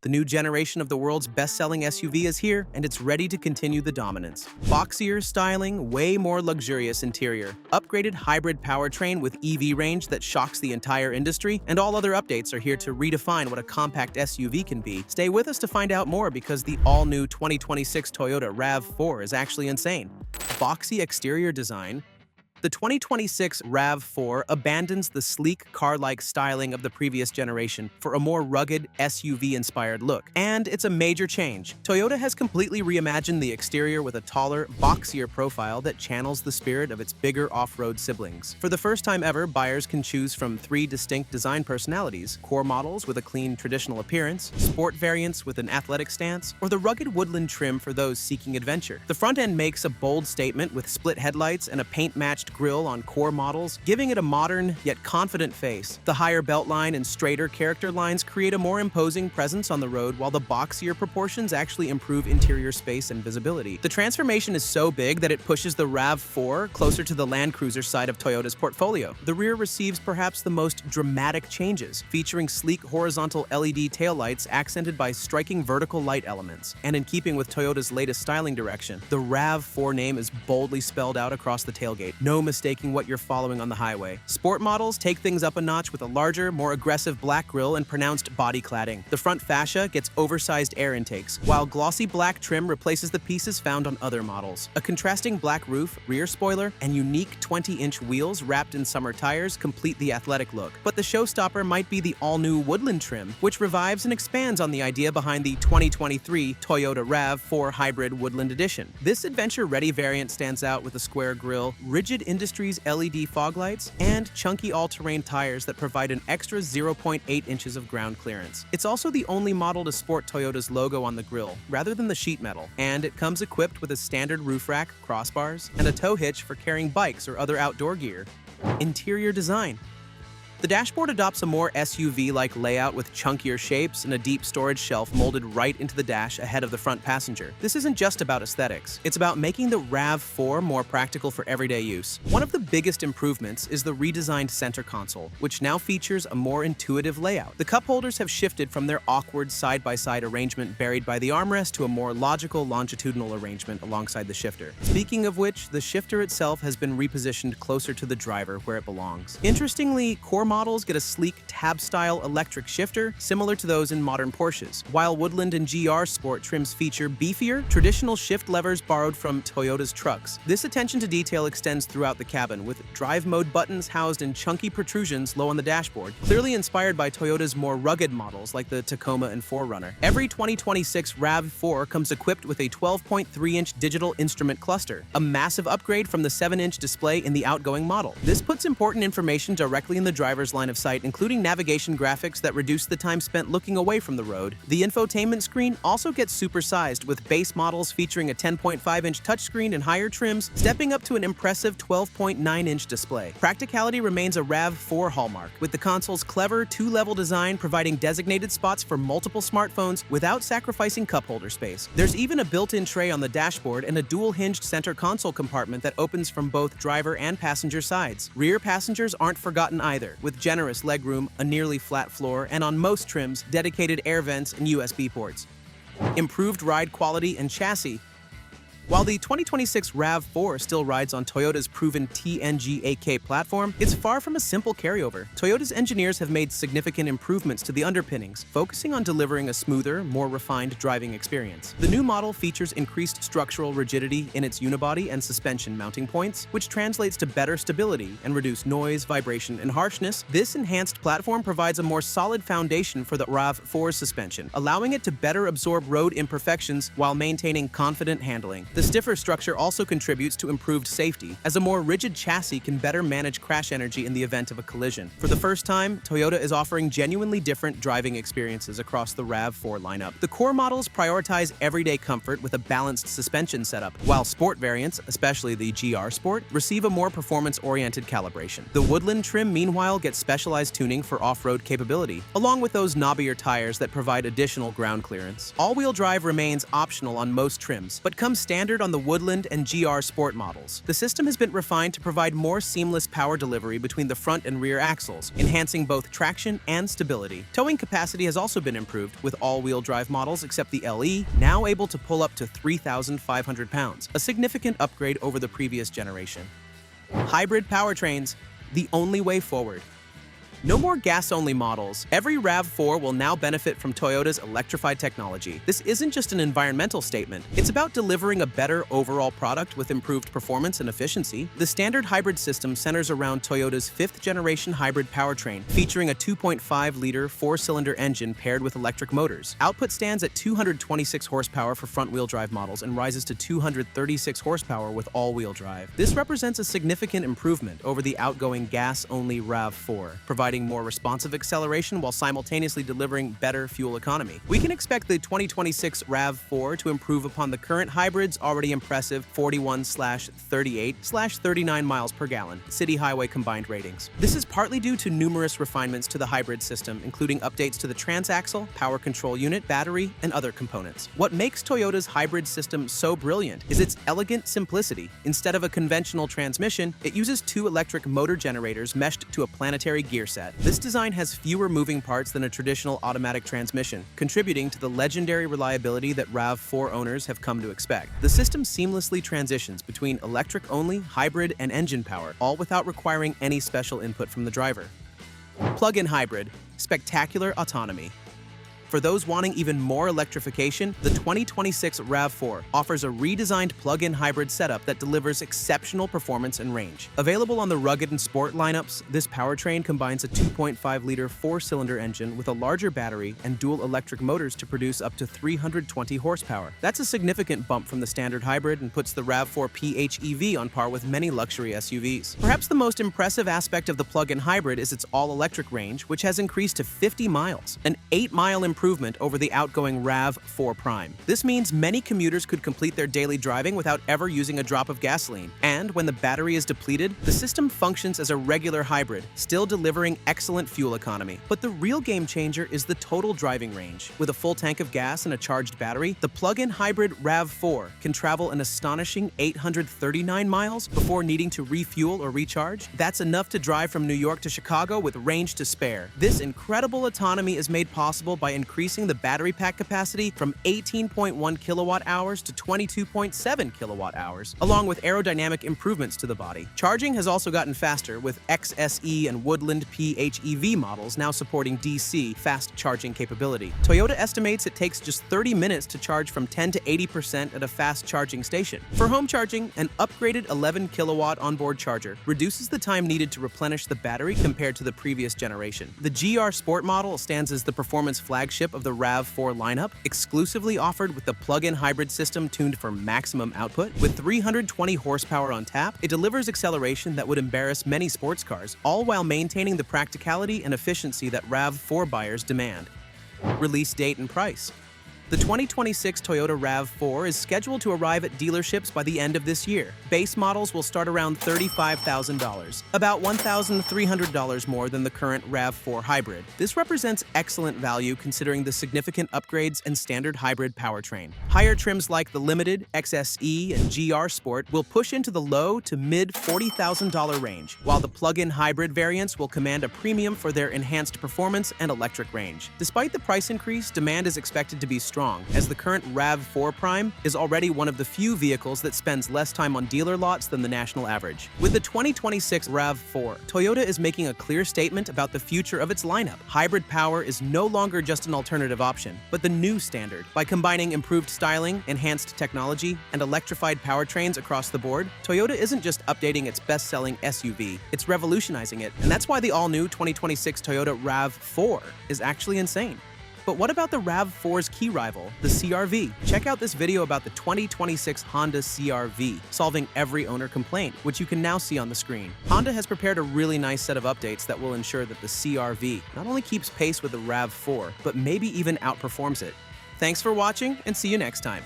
The new generation of the world's best-selling SUV is here, and it's ready to continue the dominance. Boxier styling, way more luxurious interior, upgraded hybrid powertrain with EV range that shocks the entire industry, and all other updates are here to redefine what a compact SUV can be. Stay with us to find out more because the all-new 2026 Toyota RAV4 is actually insane. Boxy exterior design. The 2026 RAV4 abandons the sleek car-like styling of the previous generation for a more rugged, SUV-inspired look. And it's a major change. Toyota has completely reimagined the exterior with a taller, boxier profile that channels the spirit of its bigger off-road siblings. For the first time ever, buyers can choose from 3 distinct design personalities: core models with a clean, traditional appearance, sport variants with an athletic stance, or the rugged woodland trim for those seeking adventure. The front end makes a bold statement with split headlights and a paint-matched grille on core models, giving it a modern yet confident face. The higher beltline and straighter character lines create a more imposing presence on the road, while the boxier proportions actually improve interior space and visibility. The transformation is so big that it pushes the RAV4 closer to the Land Cruiser side of Toyota's portfolio. The rear receives perhaps the most dramatic changes, featuring sleek horizontal LED taillights accented by striking vertical light elements. And in keeping with Toyota's latest styling direction, the RAV4 name is boldly spelled out across the tailgate. No mistaking what you're following on the highway. Sport models take things up a notch with a larger, more aggressive black grille and pronounced body cladding. The front fascia gets oversized air intakes, while glossy black trim replaces the pieces found on other models. A contrasting black roof, rear spoiler, and unique 20-inch wheels wrapped in summer tires complete the athletic look. But the showstopper might be the all-new woodland trim, which revives and expands on the idea behind the 2023 Toyota RAV4 Hybrid Woodland Edition. This adventure-ready variant stands out with a square grille, rigid Industries LED fog lights, and chunky all-terrain tires that provide an extra 0.8 inches of ground clearance. It's also the only model to sport Toyota's logo on the grille, rather than the sheet metal, and it comes equipped with a standard roof rack, crossbars, and a tow hitch for carrying bikes or other outdoor gear. Interior design. The dashboard adopts a more SUV-like layout with chunkier shapes and a deep storage shelf molded right into the dash ahead of the front passenger. This isn't just about aesthetics. It's about making the RAV4 more practical for everyday use. One of the biggest improvements is the redesigned center console, which now features a more intuitive layout. The cup holders have shifted from their awkward side-by-side arrangement buried by the armrest to a more logical longitudinal arrangement alongside the shifter. Speaking of which, the shifter itself has been repositioned closer to the driver where it belongs. Interestingly, core models get a sleek tab-style electric shifter similar to those in modern Porsches, while Woodland and GR Sport trims feature beefier, traditional shift levers borrowed from Toyota's trucks. This attention to detail extends throughout the cabin, with drive mode buttons housed in chunky protrusions low on the dashboard, clearly inspired by Toyota's more rugged models like the Tacoma and 4Runner. Every 2026 RAV4 comes equipped with a 12.3-inch digital instrument cluster, a massive upgrade from the 7-inch display in the outgoing model. This puts important information directly in the driver's line of sight, including navigation graphics that reduce the time spent looking away from the road. The infotainment screen also gets supersized, with base models featuring a 10.5-inch touchscreen and higher trims, stepping up to an impressive 12.9-inch display. Practicality remains a RAV4 hallmark, with the console's clever 2-level design providing designated spots for multiple smartphones without sacrificing cup holder space. There's even a built-in tray on the dashboard and a dual-hinged center console compartment that opens from both driver and passenger sides. Rear passengers aren't forgotten either, with generous legroom, a nearly flat floor, and on most trims, dedicated air vents and USB ports. Improved ride quality and chassis. While the 2026 RAV4 still rides on Toyota's proven TNGA-K platform, it's far from a simple carryover. Toyota's engineers have made significant improvements to the underpinnings, focusing on delivering a smoother, more refined driving experience. The new model features increased structural rigidity in its unibody and suspension mounting points, which translates to better stability and reduced noise, vibration, and harshness. This enhanced platform provides a more solid foundation for the RAV4's suspension, allowing it to better absorb road imperfections while maintaining confident handling. The stiffer structure also contributes to improved safety, as a more rigid chassis can better manage crash energy in the event of a collision. For the first time, Toyota is offering genuinely different driving experiences across the RAV4 lineup. The core models prioritize everyday comfort with a balanced suspension setup, while sport variants, especially the GR Sport, receive a more performance-oriented calibration. The Woodland trim, meanwhile, gets specialized tuning for off-road capability, along with those knobbier tires that provide additional ground clearance. All-wheel drive remains optional on most trims, but comes standard standard on the Woodland and GR Sport models. The system has been refined to provide more seamless power delivery between the front and rear axles, enhancing both traction and stability. Towing capacity has also been improved, with all-wheel drive models except the LE now able to pull up to 3,500 pounds, a significant upgrade over the previous generation. Hybrid powertrains, the only way forward. No more gas-only models. Every RAV4 will now benefit from Toyota's electrified technology. This isn't just an environmental statement. It's about delivering a better overall product with improved performance and efficiency. The standard hybrid system centers around Toyota's 5th-generation hybrid powertrain, featuring a 2.5-liter 4-cylinder engine paired with electric motors. Output stands at 226 horsepower for front-wheel drive models and rises to 236 horsepower with all-wheel drive. This represents a significant improvement over the outgoing gas-only RAV4, providing more responsive acceleration while simultaneously delivering better fuel economy. We can expect the 2026 RAV4 to improve upon the current hybrid's already impressive 41/38/39 miles per gallon city highway combined ratings. This is partly due to numerous refinements to the hybrid system, including updates to the transaxle, power control unit, battery, and other components. What makes Toyota's hybrid system so brilliant is its elegant simplicity. Instead of a conventional transmission, it uses 2 electric motor generators meshed to a planetary gear set. This design has fewer moving parts than a traditional automatic transmission, contributing to the legendary reliability that RAV4 owners have come to expect. The system seamlessly transitions between electric-only, hybrid, and engine power, all without requiring any special input from the driver. Plug-in hybrid, spectacular autonomy. For those wanting even more electrification, the 2026 RAV4 offers a redesigned plug-in hybrid setup that delivers exceptional performance and range. Available on the rugged and sport lineups, this powertrain combines a 2.5-liter 4-cylinder engine with a larger battery and dual electric motors to produce up to 320 horsepower. That's a significant bump from the standard hybrid and puts the RAV4 PHEV on par with many luxury SUVs. Perhaps the most impressive aspect of the plug-in hybrid is its all-electric range, which has increased to 50 miles, an 8-mile improvement over the outgoing RAV4 Prime. This means many commuters could complete their daily driving without ever using a drop of gasoline. And when the battery is depleted, the system functions as a regular hybrid, still delivering excellent fuel economy. But the real game changer is the total driving range. With a full tank of gas and a charged battery, the plug-in hybrid RAV4 can travel an astonishing 839 miles before needing to refuel or recharge. That's enough to drive from New York to Chicago with range to spare. This incredible autonomy is made possible by increasing the battery pack capacity from 18.1 kilowatt-hours to 22.7 kilowatt-hours, along with aerodynamic improvements to the body. Charging has also gotten faster, with XSE and Woodland PHEV models now supporting DC fast charging capability. Toyota estimates it takes just 30 minutes to charge from 10 to 80% at a fast charging station. For home charging, an upgraded 11 kilowatt onboard charger reduces the time needed to replenish the battery compared to the previous generation. The GR Sport model stands as the performance flagship of the RAV4 lineup, exclusively offered with the plug-in hybrid system tuned for maximum output. With 320 horsepower on tap, it delivers acceleration that would embarrass many sports cars, all while maintaining the practicality and efficiency that RAV4 buyers demand. Release date and price. The 2026 Toyota RAV4 is scheduled to arrive at dealerships by the end of this year. Base models will start around $35,000, about $1,300 more than the current RAV4 hybrid. This represents excellent value considering the significant upgrades and standard hybrid powertrain. Higher trims like the Limited, XSE, and GR Sport will push into the low to mid $40,000 range, while the plug-in hybrid variants will command a premium for their enhanced performance and electric range. Despite the price increase, demand is expected to be strong, as the current RAV4 Prime is already one of the few vehicles that spends less time on dealer lots than the national average. With the 2026 RAV4, Toyota is making a clear statement about the future of its lineup. Hybrid power is no longer just an alternative option, but the new standard. By combining improved styling, enhanced technology, and electrified powertrains across the board, Toyota isn't just updating its best-selling SUV, it's revolutionizing it. And that's why the all-new 2026 Toyota RAV4 is actually insane. But what about the RAV4's key rival, the CR-V? Check out this video about the 2026 Honda CR-V, solving every owner complaint, which you can now see on the screen. Honda has prepared a really nice set of updates that will ensure that the CR-V not only keeps pace with the RAV4, but maybe even outperforms it. Thanks for watching, and see you next time.